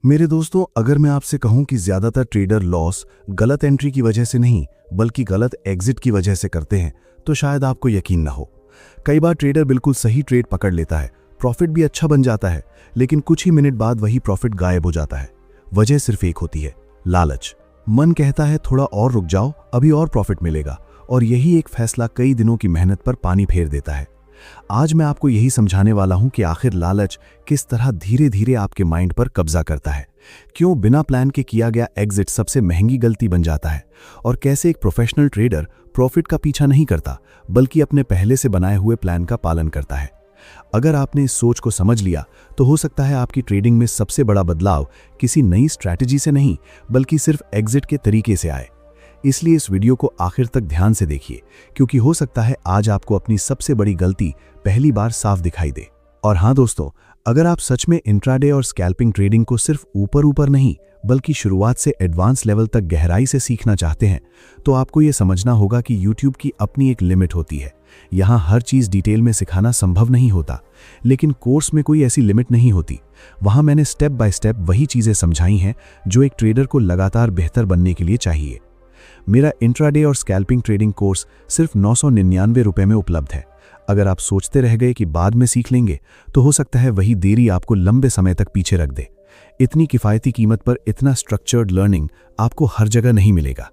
मेरे दोस्तों, अगर मैं आपसे कहूं कि ज्यादातर ट्रेडर लॉस गलत एंट्री की वजह से नहीं बल्कि गलत एग्जिट की वजह से करते हैं तो शायद आपको यकीन ना हो। कई बार ट्रेडर बिल्कुल सही ट्रेड पकड़ लेता है, प्रॉफिट भी अच्छा बन जाता है, लेकिन कुछ ही मिनट बाद वही प्रॉफिट गायब हो जाता है। वजह सिर्फ एक होती है, लालच। मन कहता है थोड़ा और रुक जाओ, अभी और प्रॉफिट मिलेगा, और यही एक फैसला कई दिनों की मेहनत पर पानी फेर देता है। आज मैं आपको यही समझाने वाला हूं कि आखिर लालच किस तरह धीरे धीरे आपके माइंड पर कब्जा करता है, क्यों बिना प्लान के किया गया एग्जिट सबसे महंगी गलती बन जाता है, और कैसे एक प्रोफेशनल ट्रेडर प्रॉफिट का पीछा नहीं करता बल्कि अपने पहले से बनाए हुए प्लान का पालन करता है। अगर आपने इस सोच को समझ लिया तो हो सकता है आपकी ट्रेडिंग में सबसे बड़ा बदलाव किसी नई स्ट्रैटेजी से नहीं बल्कि सिर्फ एग्जिट के तरीके से आए। इसलिए इस वीडियो को आखिर तक ध्यान से देखिए, क्योंकि हो सकता है आज आपको अपनी सबसे बड़ी गलती पहली बार साफ दिखाई दे। और हाँ दोस्तों, अगर आप सच में इंट्राडे और स्कैल्पिंग ट्रेडिंग को सिर्फ ऊपर ऊपर नहीं बल्कि शुरुआत से एडवांस लेवल तक गहराई से सीखना चाहते हैं तो आपको यह समझना होगा कि YouTube की अपनी एक लिमिट होती है। यहाँ हर चीज़ डिटेल में सिखाना संभव नहीं होता, लेकिन कोर्स में कोई ऐसी लिमिट नहीं होती। वहाँ मैंने स्टेप बाय स्टेप वही चीज़ें समझाई हैं जो एक ट्रेडर को लगातार बेहतर बनने के लिए चाहिए। मेरा इंट्राडे और स्कैल्पिंग ट्रेडिंग कोर्स सिर्फ 999 रुपये में उपलब्ध है। अगर आप सोचते रह गए कि बाद में सीख लेंगे तो हो सकता है वही देरी आपको लंबे समय तक पीछे रख दे। इतनी किफ़ायती कीमत पर इतना स्ट्रक्चर्ड लर्निंग आपको हर जगह नहीं मिलेगा।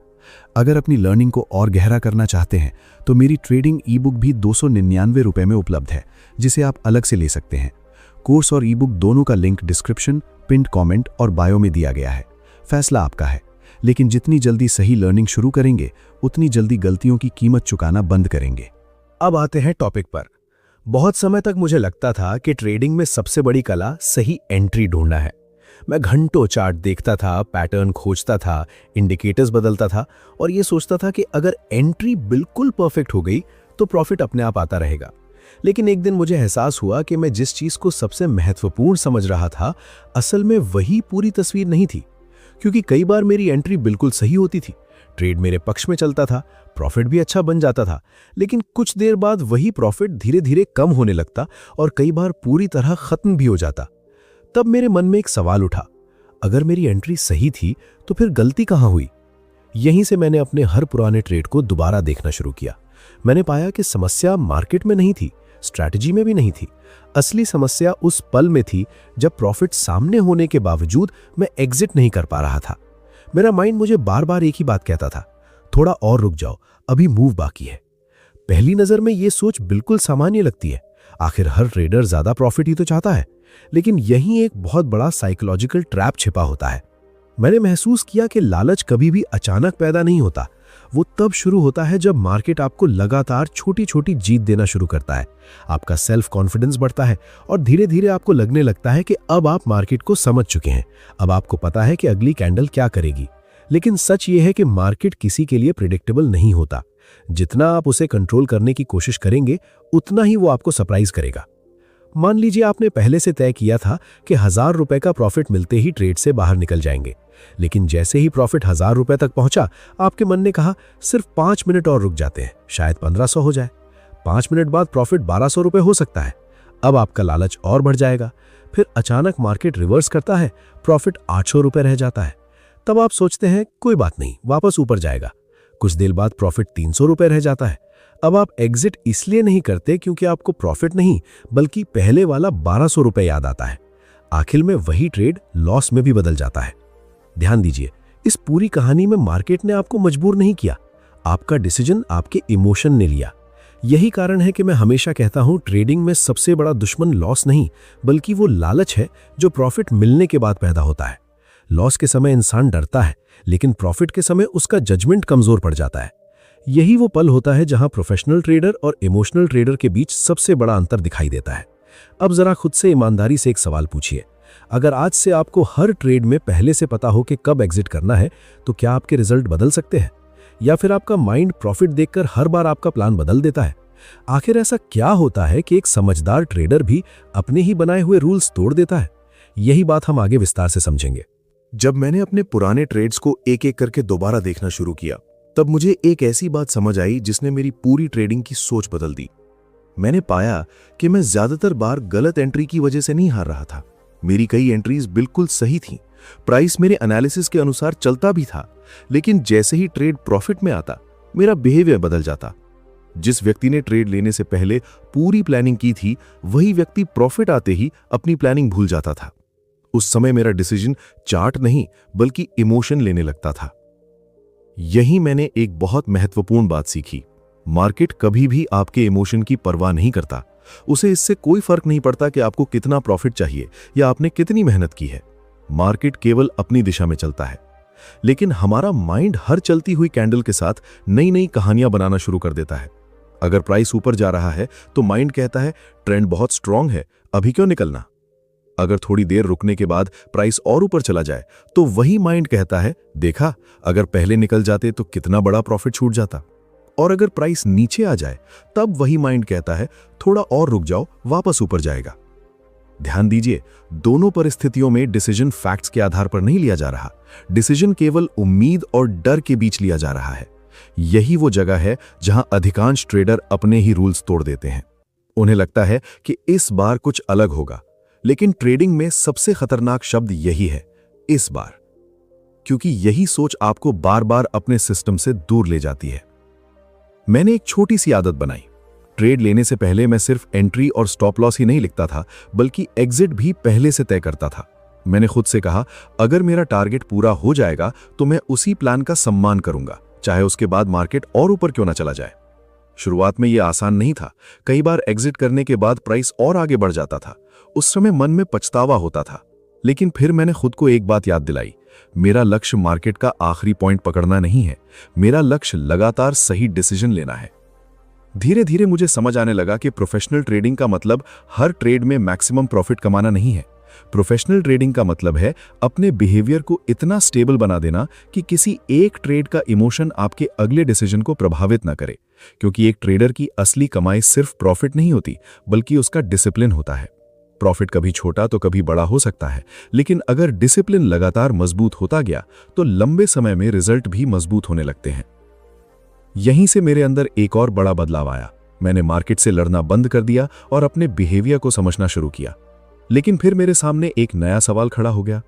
अगर अपनी लर्निंग को और गहरा करना चाहते हैं तो मेरी ट्रेडिंग ई बुक भी 299 रुपये में उपलब्ध है, जिसे आप अलग से ले सकते हैं। कोर्स और ई बुक दोनों का लिंक डिस्क्रिप्शन, पिन्ड कमेंट और बायो में दिया गया है। फैसला आपका है, लेकिन जितनी जल्दी सही लर्निंग शुरू करेंगे उतनी जल्दी गलतियों की कीमत चुकाना बंद करेंगे। अब आते हैं टॉपिक पर। बहुत समय तक मुझे लगता था कि ट्रेडिंग में सबसे बड़ी कला सही एंट्री ढूंढना है। मैं घंटों चार्ट देखता था, पैटर्न खोजता था, इंडिकेटर्स बदलता था और ये सोचता था कि अगर एंट्री बिल्कुल परफेक्ट हो गई तो प्रॉफिट अपने आप आता रहेगा। लेकिन एक दिन मुझे एहसास हुआ कि मैं जिस चीज़ को सबसे महत्वपूर्ण समझ रहा था असल में वही पूरी तस्वीर नहीं थी। क्योंकि कई बार मेरी एंट्री बिल्कुल सही होती थी, ट्रेड मेरे पक्ष में चलता था, प्रॉफिट भी अच्छा बन जाता था, लेकिन कुछ देर बाद वही प्रॉफिट धीरे धीरे कम होने लगता और कई बार पूरी तरह खत्म भी हो जाता। तब मेरे मन में एक सवाल उठा, अगर मेरी एंट्री सही थी तो फिर गलती कहाँ हुई? यहीं से मैंने अपने हर पुराने ट्रेड को दोबारा देखना शुरू किया। मैंने पाया कि समस्या मार्केट में नहीं थी, स्ट्रैटेजी में भी नहीं थी। असली समस्या उस पल में थी जब प्रॉफिट सामने होने के बावजूद मैं एग्जिट नहीं कर पा रहा था। मेरा माइंड मुझे बार बार एक ही बात कहता था, थोड़ा और रुक जाओ, अभी मूव बाकी है। पहली नजर में यह सोच बिल्कुल सामान्य लगती है, आखिर हर ट्रेडर ज्यादा प्रॉफिट ही तो चाहता है। लेकिन यहीं एक बहुत बड़ा साइकोलॉजिकल ट्रैप छिपा होता है। मैंने महसूस किया कि लालच कभी भी अचानक पैदा नहीं होता, वो तब शुरू होता है जब मार्केट आपको लगातार छोटी छोटी जीत देना शुरू करता है। आपका सेल्फ कॉन्फिडेंस बढ़ता है और धीरे धीरे आपको लगने लगता है कि अब आप मार्केट को समझ चुके हैं, अब आपको पता है कि अगली कैंडल क्या करेगी। लेकिन सच ये है कि मार्केट किसी के लिए प्रिडिक्टेबल नहीं होता। जितना आप उसे कंट्रोल करने की कोशिश करेंगे उतना ही वो आपको सरप्राइज करेगा। मान लीजिए आपने पहले से तय किया था कि 1000 रुपए का प्रॉफिट मिलते ही ट्रेड से बाहर निकल जाएंगे, लेकिन जैसे ही प्रॉफिट 1000 रुपए तक पहुंचा आपके मन ने कहा सिर्फ 5 मिनट और रुक जाते हैं, शायद 1500 हो जाए। 5 मिनट बाद प्रॉफिट 1200 रुपए हो सकता है। अब आपका लालच और बढ़ जाएगा। फिर अचानक मार्केट रिवर्स करता है, प्रॉफिट 800 रुपए रह जाता है। तब आप सोचते हैं कोई बात नहीं, वापस ऊपर जाएगा। कुछ देर बाद प्रॉफिट 300 रुपए रह जाता है। अब आप एग्जिट इसलिए नहीं करते क्योंकि आपको प्रॉफिट नहीं बल्कि पहले वाला 1200 रुपए याद आता है। आखिर में वही ट्रेड लॉस में भी बदल जाता है। ध्यान दीजिए, इस पूरी कहानी में मार्केट ने आपको मजबूर नहीं किया, आपका डिसीजन आपके इमोशन ने लिया। यही कारण है कि मैं हमेशा कहता हूं ट्रेडिंग में सबसे बड़ा दुश्मन लॉस नहीं बल्कि वो लालच है जो प्रॉफिट मिलने के बाद पैदा होता है। लॉस के समय इंसान डरता है, लेकिन प्रॉफिट के समय उसका जजमेंट कमजोर पड़ जाता है। यही वो पल होता है जहां प्रोफेशनल ट्रेडर और इमोशनल ट्रेडर के बीच सबसे बड़ा अंतर दिखाई देता है। अब जरा खुद से ईमानदारी से एक सवाल पूछिए, अगर आज से आपको हर ट्रेड में पहले से पता हो कि कब एग्जिट करना है तो क्या आपके रिजल्ट बदल सकते हैं? या फिर आपका माइंड प्रॉफिट देखकर हर बार आपका प्लान बदल देता है? आखिर ऐसा क्या होता है कि एक समझदार ट्रेडर भी अपने ही बनाए हुए रूल्स तोड़ देता है? यही बात हम आगे विस्तार से समझेंगे। जब मैंने अपने पुराने ट्रेड्स को एक एक करके दोबारा देखना शुरू किया तब मुझे एक ऐसी बात समझ आई जिसने मेरी पूरी ट्रेडिंग की सोच बदल दी। मैंने पाया कि मैं ज्यादातर बार गलत एंट्री की वजह से नहीं हार रहा था। मेरी कई एंट्रीज बिल्कुल सही थीं, प्राइस मेरे एनालिसिस के अनुसार चलता भी था, लेकिन जैसे ही ट्रेड प्रॉफिट में आता, मेरा बिहेवियर बदल जाता। जिस व्यक्ति ने ट्रेड लेने से पहले पूरी प्लानिंग की थी, वही व्यक्ति प्रॉफिट आते ही अपनी प्लानिंग भूल जाता था। उस समय मेरा डिसीजन चार्ट नहीं बल्कि इमोशन लेने लगता था। यही मैंने एक बहुत महत्वपूर्ण बात सीखी। मार्केट कभी भी आपके इमोशन की परवाह नहीं करता। उसे इससे कोई फर्क नहीं पड़ता कि आपको कितना प्रॉफिट चाहिए या आपने कितनी मेहनत की है। मार्केट केवल अपनी दिशा में चलता है, लेकिन हमारा माइंड हर चलती हुई कैंडल के साथ नई नई कहानियां बनाना शुरू कर देता है। अगर प्राइस ऊपर जा रहा है तो माइंड कहता है ट्रेंड बहुत स्ट्रांग है, अभी क्यों निकलना। अगर थोड़ी देर रुकने के बाद प्राइस और ऊपर चला जाए तो वही माइंड कहता है देखा, अगर पहले निकल जाते तो कितना बड़ा प्रॉफिट छूट जाता। और अगर प्राइस नीचे आ जाए तब वही माइंड कहता है थोड़ा और रुक जाओ, वापस ऊपर जाएगा। ध्यान दीजिए, दोनों परिस्थितियों में डिसीजन फैक्ट्स के आधार पर नहीं लिया जा रहा। डिसीजन केवल उम्मीद और डर के बीच लिया जा रहा है। यही वो जगह है जहां अधिकांश ट्रेडर अपने ही रूल्स तोड़ देते हैं। उन्हें लगता है कि इस बार कुछ अलग होगा, लेकिन ट्रेडिंग में सबसे खतरनाक शब्द यही है, इस बार, क्योंकि यही सोच आपको बार बार अपने सिस्टम से दूर ले जाती है। मैंने एक छोटी सी आदत बनाई। ट्रेड लेने से पहले मैं सिर्फ एंट्री और स्टॉप लॉस ही नहीं लिखता था, बल्कि एग्जिट भी पहले से तय करता था। मैंने खुद से कहा, अगर मेरा टारगेट पूरा हो जाएगा तो मैं उसी प्लान का सम्मान करूंगा, चाहे उसके बाद मार्केट और ऊपर क्यों ना चला जाए। शुरुआत में यह आसान नहीं था। कई बार एग्जिट करने के बाद प्राइस और आगे बढ़ जाता था। उस समय मन में पछतावा होता था, लेकिन फिर मैंने खुद को एक बात याद दिलाई, मेरा लक्ष्य मार्केट का आखिरी पॉइंट पकड़ना नहीं है, मेरा लक्ष्य लगातार सही डिसीजन लेना है। धीरे धीरे मुझे समझ आने लगा कि प्रोफेशनल ट्रेडिंग का मतलब हर ट्रेड में मैक्सिमम प्रॉफिट कमाना नहीं है। प्रोफेशनल ट्रेडिंग का मतलब है अपने बिहेवियर को इतना स्टेबल बना देना कि किसी एक ट्रेड का इमोशन आपके अगले डिसीजन को प्रभावित ना करे, क्योंकि एक ट्रेडर की असली कमाई सिर्फ प्रॉफिट नहीं होती, बल्कि उसका डिसिप्लिन होता है। प्रॉफिट कभी छोटा तो कभी बड़ा हो सकता है, लेकिन अगर डिसिप्लिन लगातार मजबूत होता गया तो लंबे समय में रिजल्ट भी मजबूत होने लगते हैं। यहीं से मेरे अंदर एक और बड़ा बदलाव आया। मैंने मार्केट से लड़ना बंद कर दिया और अपने बिहेवियर को समझना शुरू किया। लेकिन फिर मेरे सामने एक नया सवाल खड़ा हो गया।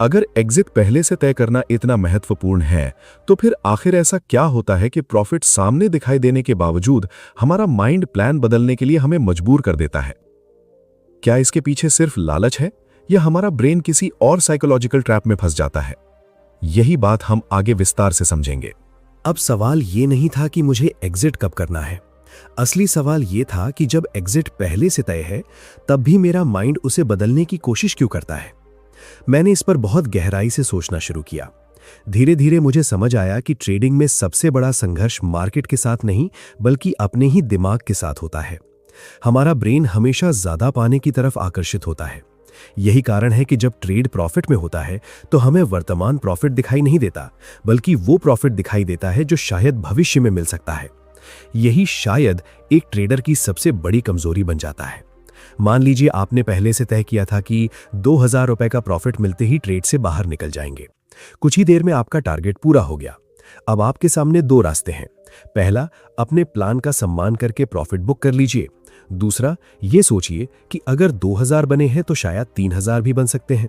अगर एग्जिट पहले से तय करना इतना महत्वपूर्ण है, तो फिर आखिर ऐसा क्या होता है कि प्रॉफिट सामने दिखाई देने के बावजूद हमारा माइंड प्लान बदलने के लिए हमें मजबूर कर देता है? क्या इसके पीछे सिर्फ लालच है, या हमारा ब्रेन किसी और साइकोलॉजिकल ट्रैप में फंस जाता है? यही बात हम आगे विस्तार से समझेंगे। अब सवाल ये नहीं था कि मुझे एग्जिट कब करना है। असली सवाल ये था कि जब एग्जिट पहले से तय है, तब भी मेरा माइंड उसे बदलने की कोशिश क्यों करता है। मैंने इस पर बहुत गहराई से सोचना शुरू किया। धीरे धीरे मुझे समझ आया कि ट्रेडिंग में सबसे बड़ा संघर्ष मार्केट के साथ नहीं, बल्कि अपने ही दिमाग के साथ होता है। हमारा ब्रेन हमेशा ज्यादा पाने की तरफ आकर्षित होता है। यही कारण है कि जब ट्रेड प्रॉफिट में होता है तो हमें वर्तमान प्रॉफिट दिखाई नहीं देता, बल्कि वो प्रॉफिट दिखाई देता है जो शायद भविष्य में मिल सकता है। यही शायद एक ट्रेडर की सबसे बड़ी कमजोरी बन जाता है। मान लीजिए आपने पहले से तय किया था कि 2000 रुपए का प्रॉफिट मिलते ही ट्रेड से बाहर निकल जाएंगे। कुछ ही देर में आपका टारगेट पूरा हो गया। अब आपके सामने दो रास्ते हैं। पहला, अपने प्लान का सम्मान करके प्रॉफिट बुक कर लीजिए। दूसरा, ये सोचिए कि अगर 2000 बने हैं तो शायद 3000 भी बन सकते हैं।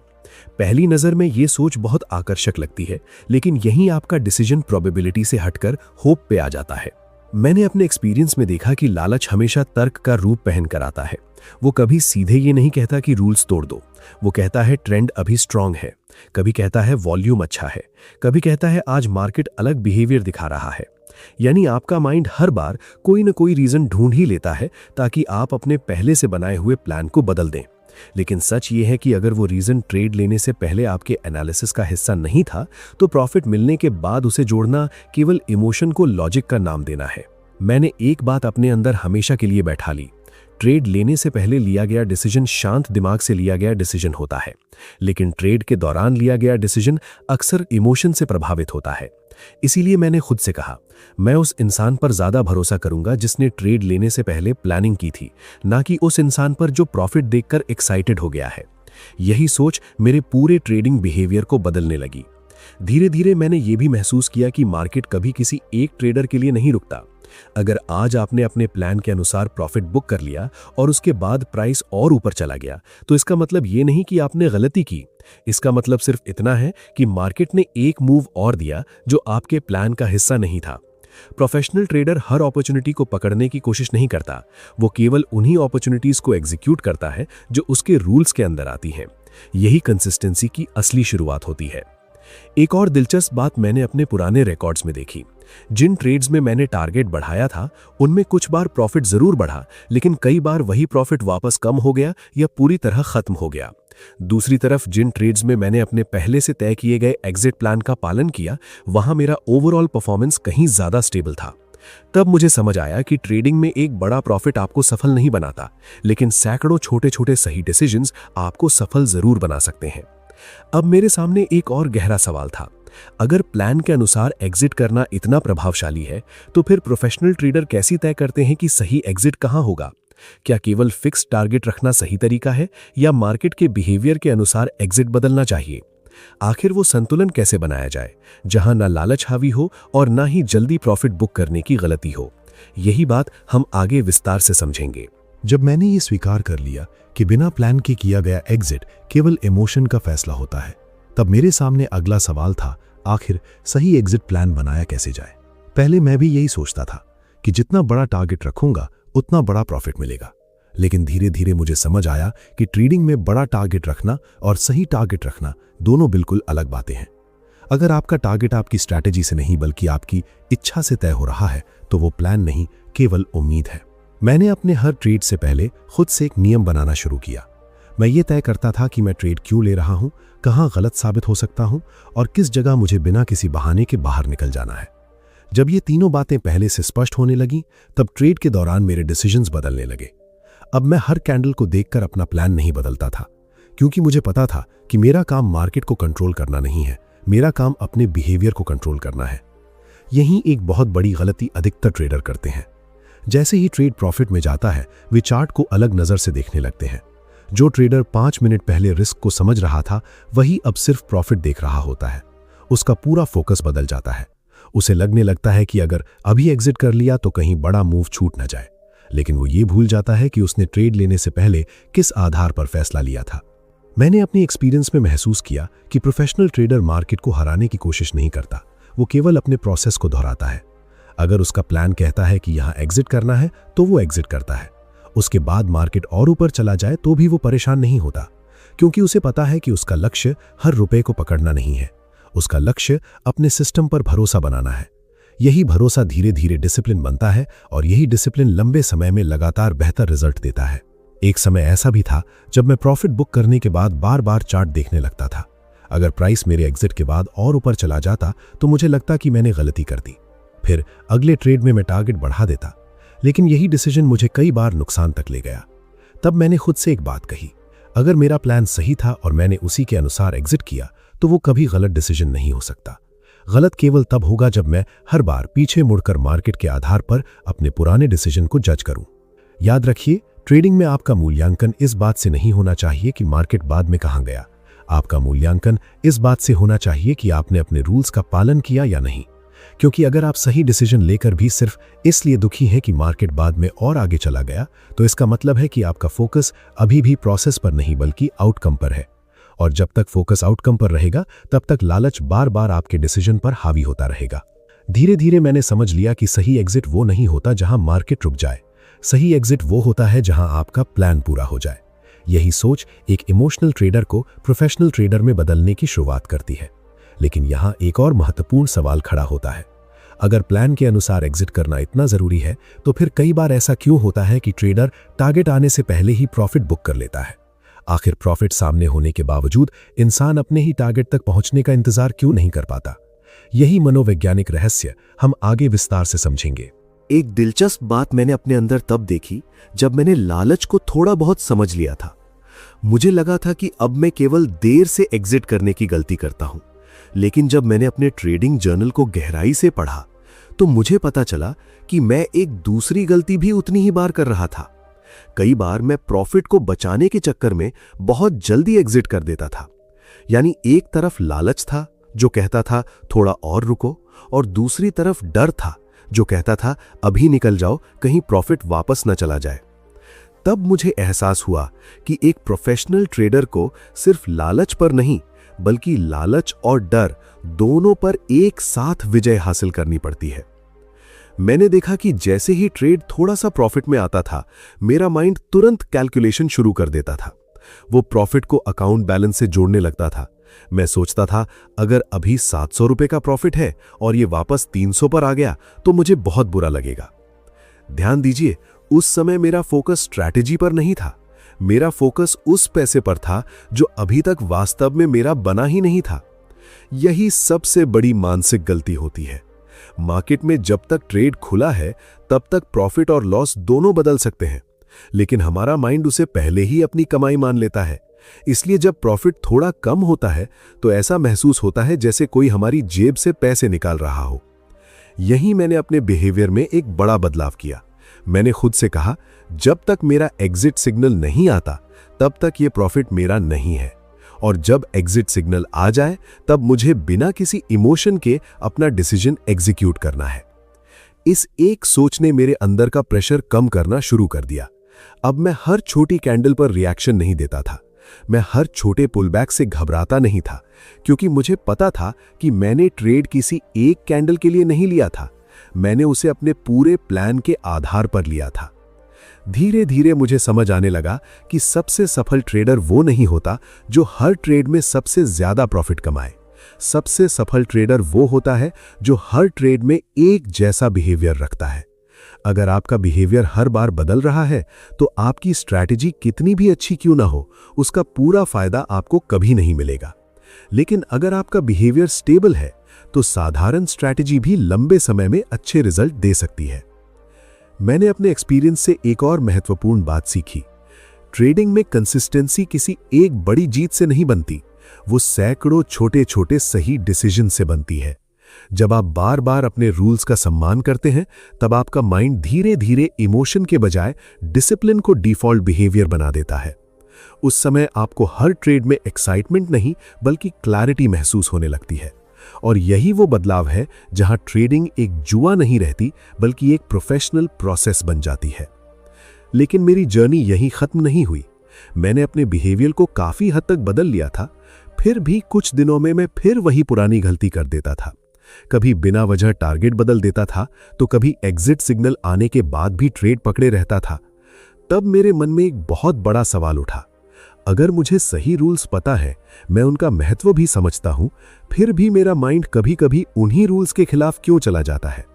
पहली नजर में ये सोच बहुत आकर्षक लगती है, लेकिन यहीं आपका डिसीजन प्रोबेबिलिटी से हटकर होप पे आ जाता है। मैंने अपने एक्सपीरियंस में देखा कि लालच हमेशा तर्क का रूप पहन कर आता है। वो कभी सीधे ये नहीं कहता कि रूल्स तोड़ दो। वो कहता है ट्रेंड अभी स्ट्रांग है, कभी कहता है वॉल्यूम अच्छा है, कभी कहता है आज मार्केट अलग बिहेवियर दिखा रहा है। यानी आपका माइंड हर बार कोई न कोई रीजन ढूंढ ही लेता है ताकि आप अपने पहले से बनाए हुए प्लान को बदल दें। लेकिन सच ये है कि अगर वो रीजन ट्रेड लेने से पहले आपके एनालिसिस का हिस्सा नहीं था, तो प्रॉफिट मिलने के बाद उसे जोड़ना केवल इमोशन को लॉजिक का नाम देना है। मैंने एक बात अपने अंदर हमेशा के लिए बैठा ली। ट्रेड लेने से पहले लिया गया डिसीजन शांत दिमाग से लिया गया डिसीजन होता है, लेकिन ट्रेड के दौरान लिया गया डिसीजन अक्सर इमोशन से प्रभावित होता है। इसीलिए मैंने खुद से कहा, मैं उस इंसान पर ज्यादा भरोसा करूंगा जिसने ट्रेड लेने से पहले प्लानिंग की थी, ना कि उस इंसान पर जो प्रॉफिट देखकर एक्साइटेड हो गया है। यही सोच मेरे पूरे ट्रेडिंग बिहेवियर को बदलने लगी। धीरे धीरे मैंने ये भी महसूस किया कि मार्केट कभी किसी एक ट्रेडर के लिए नहीं रुकता। अगर आज आपने अपने प्लान के अनुसार प्रॉफिट बुक कर लिया और उसके बाद प्राइस और ऊपर चला गया, तो इसका मतलब ये नहीं कि आपने गलती की। इसका मतलब सिर्फ इतना है कि मार्केट ने एक मूव और दिया जो आपके प्लान का हिस्सा नहीं था। प्रोफेशनल ट्रेडर हर अपॉर्चुनिटी को पकड़ने की कोशिश नहीं करता, वो केवल उन्हीं अपॉर्चुनिटीज को एग्जीक्यूट करता है जो उसके रूल्स के अंदर आती हैं। यही कंसिस्टेंसी की असली शुरुआत होती है। एक और दिलचस्प बात मैंने अपने पुराने रिकॉर्ड्स में देखी। जिन ट्रेड्स में मैंने टारगेट बढ़ाया था, उनमें कुछ बार प्रॉफिट जरूर बढ़ा, लेकिन कई बार वही प्रॉफिट वापस कम हो गया या पूरी तरह खत्म हो गया। दूसरी तरफ जिन ट्रेड्स में मैंने अपने पहले से तय किए गए एग्जिट प्लान का पालन किया, वहां मेरा ओवरऑल परफॉर्मेंस कहीं ज्यादा स्टेबल था। तब मुझे समझ आया कि ट्रेडिंग में एक बड़ा प्रॉफिट आपको सफल नहीं बनाता, लेकिन सैकड़ों छोटे छोटे सही डिसीजंस आपको सफल जरूर बना सकते हैं। अब मेरे सामने एक और गहरा सवाल था। अगर प्लान के अनुसार एग्जिट करना इतना प्रभावशाली है, तो फिर प्रोफेशनल ट्रेडर कैसे तय करते हैं कि सही एग्जिट कहां होगा? क्या केवल फिक्स टारगेट रखना सही तरीका है, या मार्केट के बिहेवियर के अनुसार एग्जिट बदलना चाहिए? आखिर वो संतुलन कैसे बनाया जाए जहां ना लालच हावी हो और ना ही जल्दी प्रॉफिट बुक करने की गलती हो? यही बात हम आगे विस्तार से समझेंगे। जब मैंने ये स्वीकार कर लिया कि बिना प्लान के किया गया एग्जिट केवल इमोशन का फैसला होता है, तब मेरे सामने अगला सवाल था, आखिर सही एग्जिट प्लान बनाया कैसे जाए? पहले मैं भी यही सोचता था कि जितना बड़ा टारगेट रखूंगा उतना बड़ा प्रॉफिट मिलेगा, लेकिन धीरे धीरे मुझे समझ आया कि ट्रेडिंग में बड़ा टारगेट रखना और सही टारगेट रखना दोनों बिल्कुल अलग बातें हैं। अगर आपका टारगेट आपकी स्ट्रैटेजी से नहीं बल्कि आपकी इच्छा से तय हो रहा है, तो वो प्लान नहीं, केवल उम्मीद है। मैंने अपने हर ट्रेड से पहले खुद से एक नियम बनाना शुरू किया। मैं ये तय करता था कि मैं ट्रेड क्यों ले रहा हूं, कहां गलत साबित हो सकता हूं और किस जगह मुझे बिना किसी बहाने के बाहर निकल जाना है। जब ये तीनों बातें पहले से स्पष्ट होने लगी, तब ट्रेड के दौरान मेरे डिसीजंस बदलने लगे। अब मैं हर कैंडल को देखकर अपना प्लान नहीं बदलता था, क्योंकि मुझे पता था कि मेरा काम मार्केट को कंट्रोल करना नहीं है, मेरा काम अपने बिहेवियर को कंट्रोल करना है। यही एक बहुत बड़ी गलती अधिकतर ट्रेडर करते हैं। जैसे ही ट्रेड प्रॉफिट में जाता है, वे चार्ट को अलग नजर से देखने लगते हैं। जो ट्रेडर 5 मिनट पहले रिस्क को समझ रहा था, वही अब सिर्फ प्रॉफिट देख रहा होता है। उसका पूरा फोकस बदल जाता है। उसे लगने लगता है कि अगर अभी एग्जिट कर लिया तो कहीं बड़ा मूव छूट न जाए, लेकिन वो ये भूल जाता है कि उसने ट्रेड लेने से पहले किस आधार पर फैसला लिया था। मैंने अपने एक्सपीरियंस में महसूस किया कि प्रोफेशनल ट्रेडर मार्केट को हराने की कोशिश नहीं करता, वो केवल अपने प्रोसेस को दोहराता है। अगर उसका प्लान कहता है कि यहां एग्जिट करना है, तो वो एग्जिट करता है। उसके बाद मार्केट और ऊपर चला जाए तो भी वो परेशान नहीं होता, क्योंकि उसे पता है कि उसका लक्ष्य हर रुपए को पकड़ना नहीं है। उसका लक्ष्य अपने सिस्टम पर भरोसा बनाना है। यही भरोसा धीरे धीरे डिसिप्लिन बनता है और यही डिसिप्लिन लंबे समय में लगातार बेहतर रिजल्ट देता है। एक समय ऐसा भी था जब मैं प्रॉफिट बुक करने के बाद बार बार चार्ट देखने लगता था। अगर प्राइस मेरे एग्जिट के बाद और ऊपर चला जाता तो मुझे लगता कि मैंने गलती कर दी। फिर अगले ट्रेड में मैं टारगेट बढ़ा देता, लेकिन यही डिसीजन मुझे कई बार नुकसान तक ले गया। तब मैंने खुद से एक बात कही, अगर मेरा प्लान सही था और मैंने उसी के अनुसार एग्जिट किया, तो वो कभी गलत डिसीजन नहीं हो सकता। गलत केवल तब होगा जब मैं हर बार पीछे मुड़कर मार्केट के आधार पर अपने पुराने डिसीजन को जज करूं। याद रखिए, ट्रेडिंग में आपका मूल्यांकन इस बात से नहीं होना चाहिए कि मार्केट बाद में कहां गया। आपका मूल्यांकन इस बात से होना चाहिए कि आपने अपने रूल्स का पालन किया या नहीं। क्योंकि अगर आप सही डिसीजन लेकर भी सिर्फ इसलिए दुखी हैं कि मार्केट बाद में और आगे चला गया, तो इसका मतलब है कि आपका फोकस अभी भी प्रोसेस पर नहीं बल्कि आउटकम पर है। और जब तक फोकस आउटकम पर रहेगा, तब तक लालच बार बार आपके डिसीजन पर हावी होता रहेगा। धीरे धीरे मैंने समझ लिया कि सही एग्जिट वो नहीं होता जहां मार्केट रुक जाए। सही एग्जिट वो होता है जहां आपका प्लान पूरा हो जाए। यही सोच एक इमोशनल ट्रेडर को प्रोफेशनल ट्रेडर में बदलने की शुरुआत करती है। लेकिन यहां एक और महत्वपूर्ण सवाल खड़ा होता है। अगर प्लान के अनुसार एग्जिट करना इतना जरूरी है, तो फिर कई बार ऐसा क्यों होता है कि ट्रेडर टारगेट आने से पहले ही प्रॉफिट बुक कर लेता है? आखिर प्रॉफिट सामने होने के बावजूद इंसान अपने ही टारगेट तक पहुंचने का इंतजार क्यों नहीं कर पाता? यही मनोवैज्ञानिक रहस्य हम आगे विस्तार से समझेंगे। एक दिलचस्प बात मैंने अपने अंदर तब देखी जब मैंने लालच को थोड़ा बहुत समझ लिया था। मुझे लगा था कि अब मैं केवल देर से एग्जिट करने की गलती करता हूं, लेकिन जब मैंने अपने ट्रेडिंग जर्नल को गहराई से पढ़ा तो मुझे पता चला कि मैं एक दूसरी गलती भी उतनी ही बार कर रहा था। कई बार मैं प्रॉफिट को बचाने के चक्कर में बहुत जल्दी एग्जिट कर देता था। यानी एक तरफ लालच था जो कहता था थोड़ा और रुको, और दूसरी तरफ डर था जो कहता था अभी निकल जाओ, कहीं प्रॉफिट वापस न चला जाए। तब मुझे एहसास हुआ कि एक प्रोफेशनल ट्रेडर को सिर्फ लालच पर नहीं, बल्कि लालच और डर दोनों पर एक साथ विजय हासिल करनी पड़ती है। मैंने देखा कि जैसे ही ट्रेड थोड़ा सा प्रॉफिट में आता था, मेरा माइंड तुरंत कैलकुलेशन शुरू कर देता था। वो प्रॉफिट को अकाउंट बैलेंस से जोड़ने लगता था। मैं सोचता था, अगर अभी 700 रुपए का प्रॉफिट है और ये वापस 300 पर आ गया तो मुझे बहुत बुरा लगेगा। ध्यान दीजिए, उस समय मेरा फोकस स्ट्रैटेजी पर नहीं था। मेरा फोकस उस पैसे पर था जो अभी तक वास्तव में मेरा बना ही नहीं था। यही सबसे बड़ी मानसिक गलती होती है। मार्केट में जब तक ट्रेड खुला है, तब तक प्रॉफिट और लॉस दोनों बदल सकते हैं, लेकिन हमारा माइंड उसे पहले ही अपनी कमाई मान लेता है। इसलिए जब प्रॉफिट थोड़ा कम होता है तो ऐसा महसूस होता है जैसे कोई हमारी जेब से पैसे निकाल रहा हो। यही मैंने अपने बिहेवियर में एक बड़ा बदलाव किया। मैंने खुद से कहा, जब तक मेरा एग्जिट सिग्नल नहीं आता तब तक ये प्रॉफिट मेरा नहीं है, और जब एग्जिट सिग्नल आ जाए तब मुझे बिना किसी इमोशन के अपना डिसीजन एग्जीक्यूट करना है। इस एक सोच ने मेरे अंदर का प्रेशर कम करना शुरू कर दिया। अब मैं हर छोटी कैंडल पर रिएक्शन नहीं देता था। मैं हर छोटे पुलबैक से घबराता नहीं था, क्योंकि मुझे पता था कि मैंने ट्रेड किसी एक कैंडल के लिए नहीं लिया था। मैंने उसे अपने पूरे प्लान के आधार पर लिया था। धीरे धीरे मुझे समझ आने लगा कि सबसे सफल ट्रेडर वो नहीं होता जो हर ट्रेड में सबसे ज्यादा प्रॉफिट कमाए। सबसे सफल ट्रेडर वो होता है जो हर ट्रेड में एक जैसा बिहेवियर रखता है। अगर आपका बिहेवियर हर बार बदल रहा है तो आपकी स्ट्रैटेजी कितनी भी अच्छी क्यों ना हो, उसका पूरा फायदा आपको कभी नहीं मिलेगा। लेकिन अगर आपका बिहेवियर स्टेबल है तो साधारण स्ट्रैटेजी भी लंबे समय में अच्छे रिजल्ट दे सकती है। मैंने अपने एक्सपीरियंस से एक और महत्वपूर्ण बात सीखी। ट्रेडिंग में कंसिस्टेंसी किसी एक बड़ी जीत से नहीं बनती, वो सैकड़ों छोटे छोटे सही डिसीजन से बनती है। जब आप बार बार अपने रूल्स का सम्मान करते हैं, तब आपका माइंड धीरे धीरे इमोशन के बजाय डिसिप्लिन को डिफॉल्ट बिहेवियर बना देता है। उस समय आपको हर ट्रेड में एक्साइटमेंट नहीं बल्कि क्लैरिटी महसूस होने लगती है, और यही वो बदलाव है जहां ट्रेडिंग एक जुआ नहीं रहती बल्कि एक प्रोफेशनल प्रोसेस बन जाती है। लेकिन मेरी जर्नी यहीं खत्म नहीं हुई। मैंने अपने बिहेवियर को काफी हद तक बदल लिया था। फिर भी कुछ दिनों में मैं फिर वही पुरानी गलती कर देता था। कभी बिना वजह टारगेट बदल देता था, तो कभी एग्जिट सिग्नल आने के बाद भी ट्रेड पकड़े रहता था। तब मेरे मन में एक बहुत बड़ा सवाल उठा, अगर मुझे सही रूल्स पता है, मैं उनका महत्व भी समझता हूं, फिर भी मेरा माइंड कभी कभी उन्हीं रूल्स के खिलाफ क्यों चला जाता है?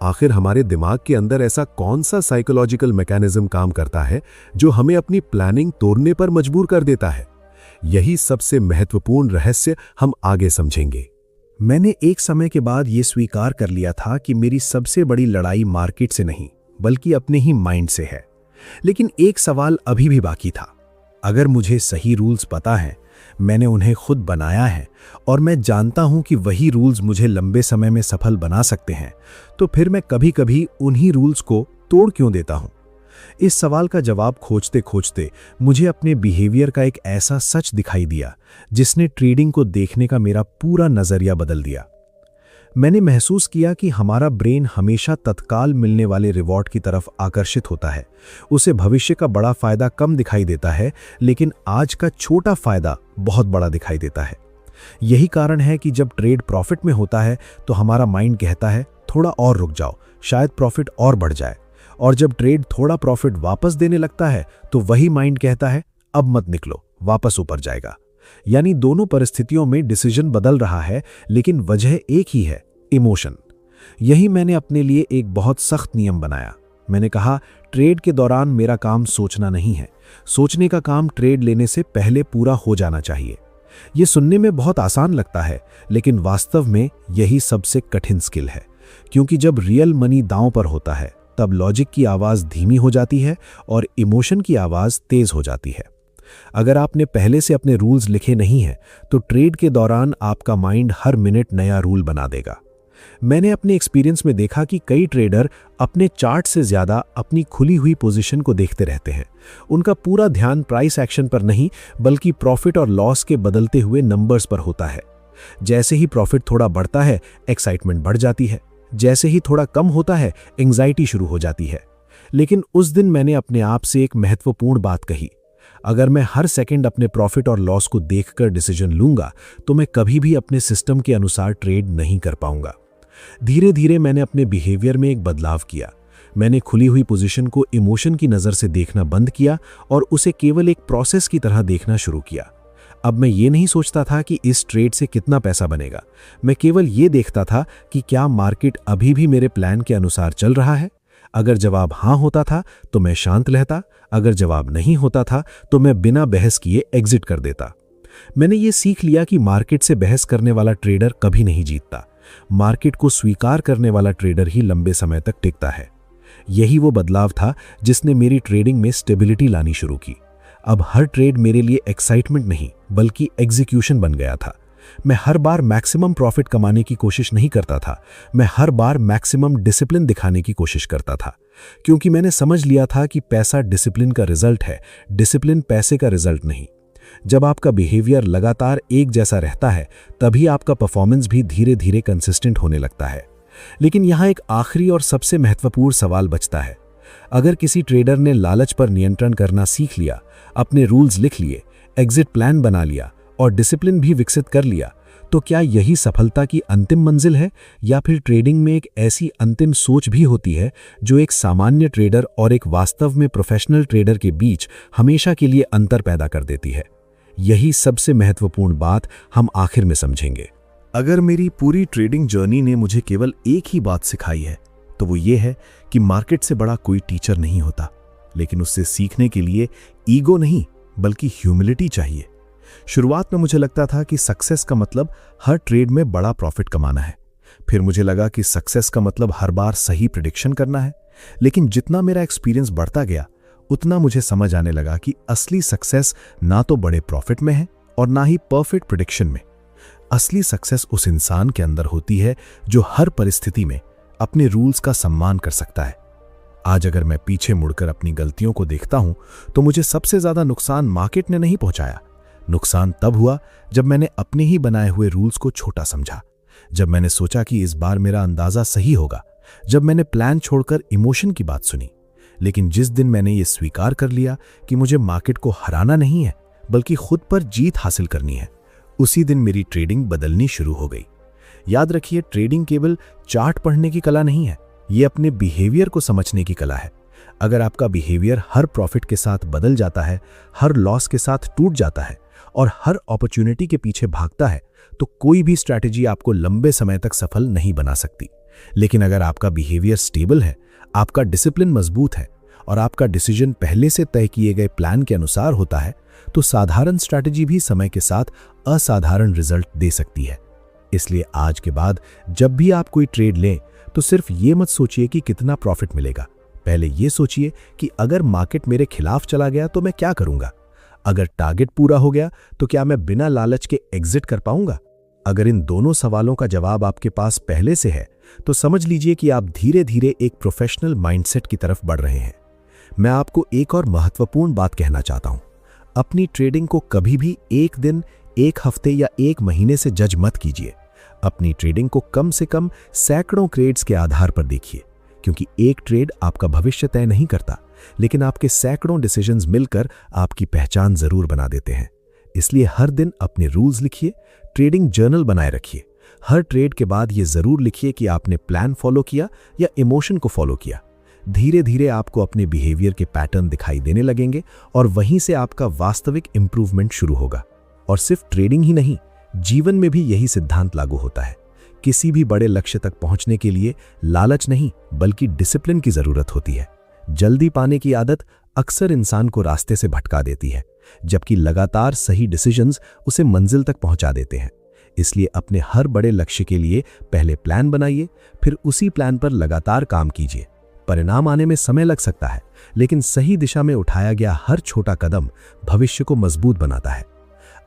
आखिर हमारे दिमाग के अंदर ऐसा कौन सा साइकोलॉजिकल मैकेनिज्म काम करता है जो हमें अपनी प्लानिंग तोड़ने पर मजबूर कर देता है? यही सबसे महत्वपूर्ण रहस्य हम आगे समझेंगे। मैंने एक समय के बाद यह स्वीकार कर लिया था कि मेरी सबसे बड़ी लड़ाई मार्केट से नहीं बल्कि अपने ही माइंड से है। लेकिन एक सवाल अभी भी बाकी था। अगर मुझे सही रूल्स पता है, मैंने उन्हें खुद बनाया है और मैं जानता हूं कि वही रूल्स मुझे लंबे समय में सफल बना सकते हैं, तो फिर मैं कभी कभी उन्हीं रूल्स को तोड़ क्यों देता हूं? इस सवाल का जवाब खोजते खोजते मुझे अपने बिहेवियर का एक ऐसा सच दिखाई दिया जिसने ट्रेडिंग को देखने का मेरा पूरा नजरिया बदल दिया। मैंने महसूस किया कि हमारा ब्रेन हमेशा तत्काल मिलने वाले रिवॉर्ड की तरफ आकर्षित होता है। उसे भविष्य का बड़ा फायदा कम दिखाई देता है, लेकिन आज का छोटा फायदा बहुत बड़ा दिखाई देता है। यही कारण है कि जब ट्रेड प्रॉफिट में होता है तो हमारा माइंड कहता है थोड़ा और रुक जाओ, शायद प्रॉफिट और बढ़ जाए। और जब ट्रेड थोड़ा प्रॉफिट वापस देने लगता है तो वही माइंड कहता है अब मत निकलो, वापस ऊपर जाएगा। यानी दोनों परिस्थितियों में डिसीजन बदल रहा है, लेकिन वजह एक ही है, इमोशन। यही मैंने अपने लिए एक बहुत सख्त नियम बनाया। मैंने कहा, ट्रेड के दौरान मेरा काम सोचना नहीं है, सोचने का काम ट्रेड लेने से पहले पूरा हो जाना चाहिए। यह सुनने में बहुत आसान लगता है, लेकिन वास्तव में यही सबसे कठिन स्किल है, क्योंकि जब रियल मनी दांव पर होता है तब लॉजिक की आवाज धीमी हो जाती है और इमोशन की आवाज तेज हो जाती है। अगर आपने पहले से अपने रूल्स लिखे नहीं हैं तो ट्रेड के दौरान आपका माइंड हर मिनट नया रूल बना देगा। मैंने अपने एक्सपीरियंस में देखा कि कई ट्रेडर अपने चार्ट से ज्यादा अपनी खुली हुई पोजीशन को देखते रहते हैं। उनका पूरा ध्यान प्राइस एक्शन पर नहीं बल्कि प्रॉफिट और लॉस के बदलते हुए नंबर्स पर होता है। जैसे ही प्रॉफिट थोड़ा बढ़ता है, एक्साइटमेंट बढ़ जाती है, जैसे ही थोड़ा कम होता है, एंग्जाइटी शुरू हो जाती है। लेकिन उस दिन मैंने अपने आप से एक महत्वपूर्ण बात कही। अगर मैं हर सेकंड अपने प्रॉफिट और लॉस को देखकर डिसीजन लूंगा तो मैं कभी भी अपने सिस्टम के अनुसार ट्रेड नहीं कर पाऊंगा। धीरे धीरे मैंने अपने बिहेवियर में एक बदलाव किया। मैंने खुली हुई पोजीशन को इमोशन की नज़र से देखना बंद किया और उसे केवल एक प्रोसेस की तरह देखना शुरू किया। अब मैं ये नहीं सोचता था कि इस ट्रेड से कितना पैसा बनेगा। मैं केवल ये देखता था कि क्या मार्केट अभी भी मेरे प्लान के अनुसार चल रहा है। अगर जवाब हाँ होता था तो मैं शांत रहता, अगर जवाब नहीं होता था तो मैं बिना बहस किए एग्जिट कर देता। मैंने ये सीख लिया कि मार्केट से बहस करने वाला ट्रेडर कभी नहीं जीतता। मार्केट को स्वीकार करने वाला ट्रेडर ही लंबे समय तक टिकता है। यही वो बदलाव था जिसने मेरी ट्रेडिंग में स्टेबिलिटी लानी शुरू की। अब हर ट्रेड मेरे लिए एक्साइटमेंट नहीं बल्कि एग्जीक्यूशन बन गया था। मैं हर बार मैक्सिमम प्रॉफिट कमाने की कोशिश नहीं करता था, मैं हर बार मैक्सिमम डिसिप्लिन दिखाने की कोशिश करता था, क्योंकि मैंने समझ लिया था कि पैसा डिसिप्लिन का रिजल्ट है, डिसिप्लिन पैसे का रिजल्ट नहीं। जब आपका बिहेवियर लगातार एक जैसा रहता है तभी आपका परफॉर्मेंस भी धीरे धीरे कंसिस्टेंट होने लगता है। लेकिन यहाँ एक आखिरी और सबसे महत्वपूर्ण सवाल बचता है। अगर किसी ट्रेडर ने लालच पर नियंत्रण करना सीख लिया, अपने रूल्स लिख लिए, एग्जिट प्लान बना लिया और डिसिप्लिन भी विकसित कर लिया, तो क्या यही सफलता की अंतिम मंजिल है, या फिर ट्रेडिंग में एक ऐसी अंतिम सोच भी होती है जो एक सामान्य ट्रेडर और एक वास्तव में प्रोफेशनल ट्रेडर के बीच हमेशा के लिए अंतर पैदा कर देती है? यही सबसे महत्वपूर्ण बात हम आखिर में समझेंगे। अगर मेरी पूरी ट्रेडिंग जर्नी ने मुझे केवल एक ही बात सिखाई है तो वो ये है कि मार्केट से बड़ा कोई टीचर नहीं होता, लेकिन उससे सीखने के लिए ईगो नहीं बल्कि ह्यूमिलिटी चाहिए। शुरुआत में मुझे लगता था कि सक्सेस का मतलब हर ट्रेड में बड़ा प्रॉफिट कमाना है। फिर मुझे लगा कि सक्सेस का मतलब हर बार सही प्रेडिक्शन करना है। लेकिन जितना मेरा एक्सपीरियंस बढ़ता गया उतना मुझे समझ आने लगा कि असली सक्सेस ना तो बड़े प्रॉफिट में है और ना ही परफेक्ट प्रेडिक्शन में। असली सक्सेस उस इंसान के अंदर होती है जो हर परिस्थिति में अपने रूल्स का सम्मान कर सकता है। आज अगर मैं पीछे मुड़कर अपनी गलतियों को देखता हूं तो मुझे सबसे ज्यादा नुकसान मार्केट ने नहीं पहुंचाया। नुकसान तब हुआ जब मैंने अपने ही बनाए हुए रूल्स को छोटा समझा, जब मैंने सोचा कि इस बार मेरा अंदाजा सही होगा, जब मैंने प्लान छोड़कर इमोशन की बात सुनी। लेकिन जिस दिन मैंने ये स्वीकार कर लिया कि मुझे मार्केट को हराना नहीं है बल्कि खुद पर जीत हासिल करनी है, उसी दिन मेरी ट्रेडिंग बदलनी शुरू हो गई। याद रखिए, ट्रेडिंग केवल चार्ट पढ़ने की कला नहीं है, ये अपने बिहेवियर को समझने की कला है। अगर आपका बिहेवियर हर प्रॉफिट के साथ बदल जाता है, हर लॉस के साथ टूट जाता है और हर अपॉर्चुनिटी के पीछे भागता है, तो कोई भी स्ट्रैटेजी आपको लंबे समय तक सफल नहीं बना सकती। लेकिन अगर आपका बिहेवियर स्टेबल है, आपका डिसिप्लिन मजबूत है और आपका डिसीजन पहले से तय किए गए प्लान के अनुसार होता है, तो साधारण स्ट्रैटेजी भी समय के साथ असाधारण रिजल्ट दे सकती है। इसलिए आज के बाद जब भी आप कोई ट्रेड लें तो सिर्फ ये मत सोचिए कि कितना प्रॉफिट मिलेगा। पहले ये सोचिए कि अगर मार्केट मेरे खिलाफ चला गया तो मैं क्या करूंगा। अगर टारगेट पूरा हो गया तो क्या मैं बिना लालच के एग्जिट कर पाऊंगा। अगर इन दोनों सवालों का जवाब आपके पास पहले से है तो समझ लीजिए कि आप धीरे धीरे एक प्रोफेशनल माइंडसेट की तरफ बढ़ रहे हैं। मैं आपको एक और महत्वपूर्ण बात कहना चाहता हूं। अपनी ट्रेडिंग को कभी भी एक दिन, एक हफ्ते या एक महीने से जज मत कीजिए। अपनी ट्रेडिंग को कम से कम सैकड़ों ट्रेड्स के आधार पर देखिए, क्योंकि एक ट्रेड आपका भविष्य तय नहीं करता, लेकिन आपके सैकड़ों डिसीजंस मिलकर आपकी पहचान जरूर बना देते हैं। इसलिए हर दिन अपने रूल्स लिखिए, ट्रेडिंग जर्नल बनाए रखिए। हर ट्रेड के बाद ये जरूर लिखिए कि आपने प्लान फॉलो किया या इमोशन को फॉलो किया। धीरे धीरे आपको अपने बिहेवियर के पैटर्न दिखाई देने लगेंगे और वहीं से आपका वास्तविक इंप्रूवमेंट शुरू होगा। और सिर्फ ट्रेडिंग ही नहीं, जीवन में भी यही सिद्धांत लागू होता है। किसी भी बड़े लक्ष्य तक पहुंचने के लिए लालच नहीं बल्कि डिसिप्लिन की जरूरत होती है। जल्दी पाने की आदत अक्सर इंसान को रास्ते से भटका देती है, जबकि लगातार सही डिसीजंस उसे मंजिल तक पहुंचा देते हैं। इसलिए अपने हर बड़े लक्ष्य के लिए पहले प्लान बनाइए, फिर उसी प्लान पर लगातार काम कीजिए। परिणाम आने में समय लग सकता है, लेकिन सही दिशा में उठाया गया हर छोटा कदम भविष्य को मजबूत बनाता है।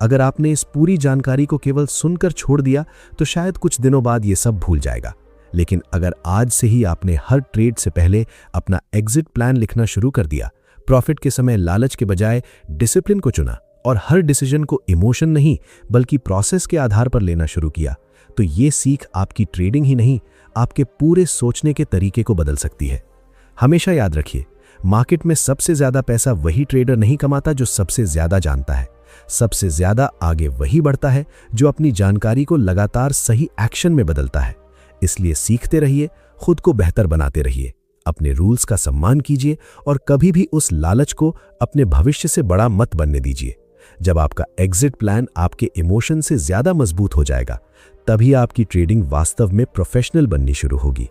अगर आपने इस पूरी जानकारी को केवल सुनकर छोड़ दिया तो शायद कुछ दिनों बाद ये सब भूल जाएगा। लेकिन अगर आज से ही आपने हर ट्रेड से पहले अपना एग्जिट प्लान लिखना शुरू कर दिया, प्रॉफिट के समय लालच के बजाय डिसिप्लिन को चुना और हर डिसीजन को इमोशन नहीं बल्कि प्रोसेस के आधार पर लेना शुरू किया, तो ये सीख आपकी ट्रेडिंग ही नहीं, आपके पूरे सोचने के तरीके को बदल सकती है। हमेशा याद रखिए, मार्केट में सबसे ज्यादा पैसा वही ट्रेडर नहीं कमाता जो सबसे ज्यादा जानता है। सबसे ज्यादा आगे वही बढ़ता है जो अपनी जानकारी को लगातार सही एक्शन में बदलता है। इसलिए सीखते रहिए, खुद को बेहतर बनाते रहिए, अपने रूल्स का सम्मान कीजिए और कभी भी उस लालच को अपने भविष्य से बड़ा मत बनने दीजिए। जब आपका एग्जिट प्लान आपके इमोशन से ज्यादा मजबूत हो जाएगा, तभी आपकी ट्रेडिंग वास्तव में प्रोफेशनल बननी शुरू होगी।